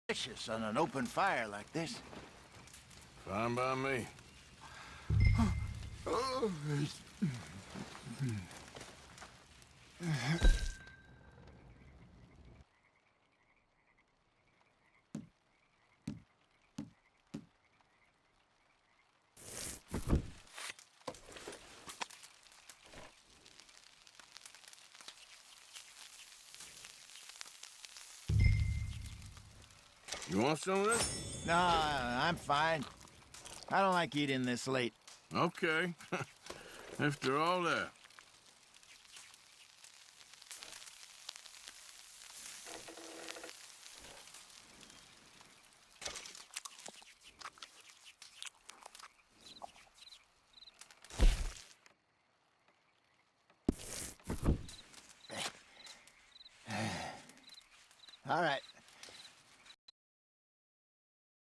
delicious on an open fire like this. Fine by me. You want some of this? No, I'm fine. I don't like eating this late. Okay. After all that. All right,